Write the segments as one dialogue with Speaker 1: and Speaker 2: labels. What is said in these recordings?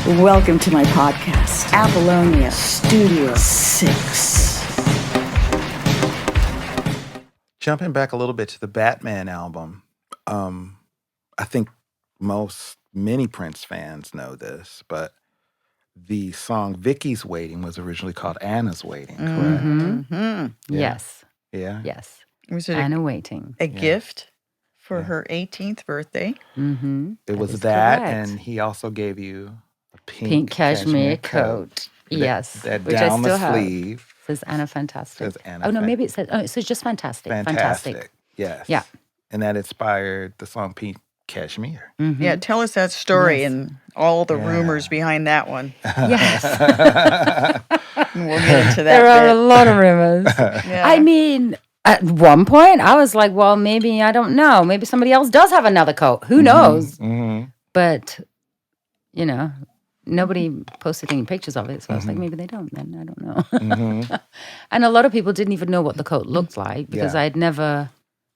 Speaker 1: Welcome to my podcast, Apollonia Studio 6.
Speaker 2: Jumping back a little bit to the Batman album, I think many Prince fans know this, but the song Vicky's Waiting was originally called Anna's Waiting, correct?
Speaker 3: Mm-hmm.
Speaker 2: Yeah.
Speaker 3: Yes.
Speaker 2: Yeah.
Speaker 3: Yes.
Speaker 4: Was it
Speaker 3: Anna Waiting.
Speaker 4: a gift for her 18th birthday?
Speaker 3: Mm-hmm.
Speaker 2: It was
Speaker 3: is
Speaker 2: that,
Speaker 3: correct.
Speaker 2: and he also gave you a
Speaker 3: Pink cashmere coat. Yes.
Speaker 2: That
Speaker 3: which
Speaker 2: down
Speaker 3: I still
Speaker 2: the
Speaker 3: have.
Speaker 2: sleeve.
Speaker 3: Says Anna Fantastic.
Speaker 2: Says Anna
Speaker 3: Oh, no, maybe it says just Fantastic.
Speaker 2: Fantastic. Yes.
Speaker 3: Yeah.
Speaker 2: And that inspired the song Pink Cashmere.
Speaker 3: Mm-hmm.
Speaker 4: Yeah, tell us that story
Speaker 3: Yes.
Speaker 4: and all the
Speaker 2: Yeah.
Speaker 4: rumors behind that one.
Speaker 3: Yes.
Speaker 4: And we'll get into that
Speaker 3: There are a
Speaker 4: bit.
Speaker 3: lot of rumors.
Speaker 4: Yeah.
Speaker 3: I mean, at one point, I was like, well, maybe, I don't know. Maybe somebody else does have another coat. Who knows?
Speaker 2: Mm-hmm.
Speaker 3: But, nobody posted any pictures of it. So I was like, maybe they don't then. I don't know.
Speaker 2: Mm-hmm.
Speaker 3: And a lot of people didn't even know what the coat looked like because
Speaker 2: Yeah.
Speaker 3: I'd never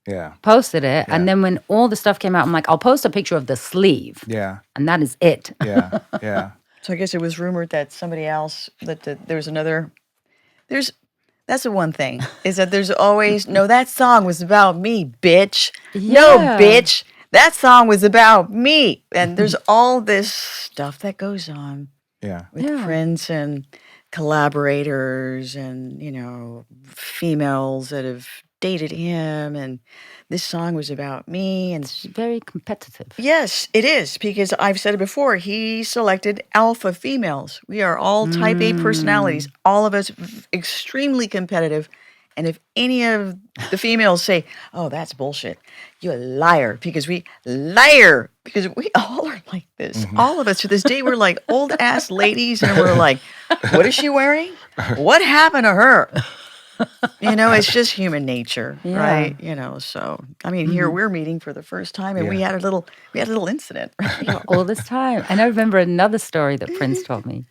Speaker 2: Yeah.
Speaker 3: posted it.
Speaker 2: Yeah.
Speaker 3: And then when all the stuff came out, I'm like, I'll post a picture of the sleeve.
Speaker 2: Yeah.
Speaker 3: And that is it.
Speaker 2: Yeah. Yeah.
Speaker 4: So I guess it was rumored that somebody else, that there was another, that's the one thing, is that there's always, no, that song was about me, bitch. No,
Speaker 3: Yeah.
Speaker 4: bitch, that song was about me. And there's all this stuff that goes on
Speaker 2: Yeah.
Speaker 4: with
Speaker 3: Yeah.
Speaker 4: Prince and collaborators and, females that have dated him. And this song was about me. And
Speaker 3: It's very competitive.
Speaker 4: yes, it is, because I've said it before. He selected alpha females. We are all type A personalities, all of us extremely competitive. And if any of the females say, oh, that's bullshit, you're a liar, because we all are like this. All of us to this day, we're like old ass ladies, and we're like, what is she wearing? What happened to her? It's just human nature,
Speaker 3: Yeah.
Speaker 4: right? So I mean, here we're meeting for the first time, and we
Speaker 2: Yeah.
Speaker 4: had a little incident. Right?
Speaker 3: All this time. And I remember another story that Prince told me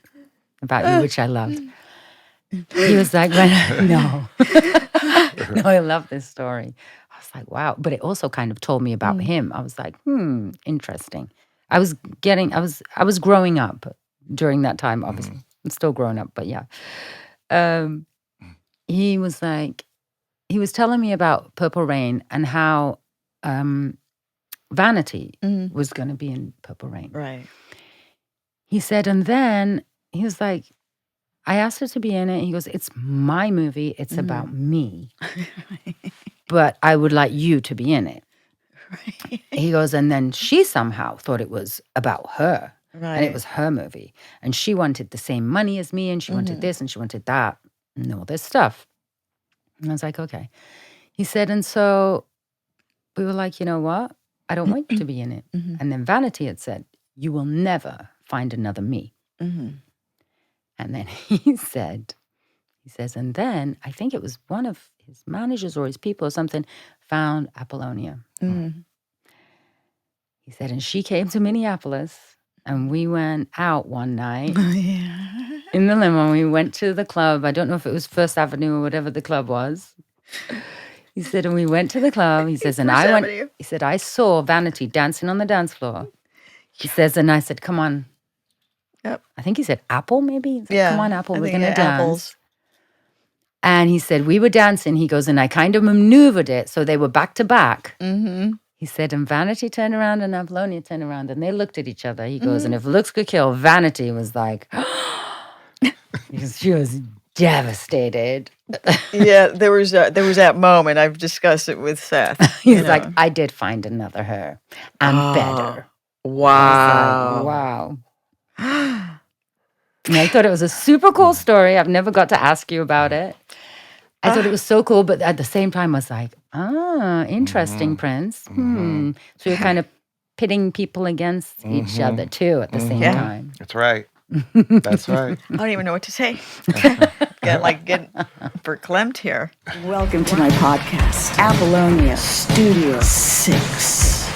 Speaker 3: about you, which I loved. He was like, no, I love this story. I was like, wow. But it also kind of told me about him. I was like, interesting. I was growing up during that time, obviously. I'm still growing up, but yeah. He was telling me about Purple Rain and how Vanity was going to be in Purple Rain.
Speaker 4: Right.
Speaker 3: He said, and then he was like, I asked her to be in it. He goes, it's my movie. It's about me. But I would like you to be in it.
Speaker 4: Right.
Speaker 3: He goes, and then she somehow thought it was about her.
Speaker 4: Right.
Speaker 3: And it was her movie. And she wanted the same money as me, and she wanted this, and she wanted that, and all this stuff. And I was like, okay. He said, and so we were like, you know what? I don't want you to be in it. And then Vanity had said, you will never find another me. And then he says, and then I think it was one of his managers or his people or something found Apollonia. He said, and she came to Minneapolis, and we went out one night in the limo. We went to the club. I don't know if it was First Avenue or whatever the club was. He said, and we went to the club. He says, and I went.
Speaker 4: Avenue.
Speaker 3: He said, I saw Vanity dancing on the dance floor. He says, and I said, come on.
Speaker 4: Yep.
Speaker 3: I think he said Apple, maybe. He said,
Speaker 4: Yeah.
Speaker 3: come on, Apple,
Speaker 4: I
Speaker 3: we're
Speaker 4: think
Speaker 3: going to dance.
Speaker 4: apples.
Speaker 3: And he said, we were dancing. He goes, and I kind of maneuvered it so they were back to back. He said, and Vanity turned around and Apollonia turned around, and they looked at each other. He goes, and if looks could kill, Vanity was like, because she was devastated.
Speaker 4: Yeah, there was that moment. I've discussed it with Seth.
Speaker 3: He was like, I did find another her and better.
Speaker 4: wow.
Speaker 3: Wow. And I thought it was a super cool story. I've never got to ask you about it. I thought it was so cool, but at the same time, I was like, interesting, Prince. So you're kind of pitting people against each other, too, at the same time.
Speaker 2: That's right. That's right.
Speaker 4: I don't even know what to say. Getting verklempt here.
Speaker 1: Welcome to my podcast, Apollonia Studio 6.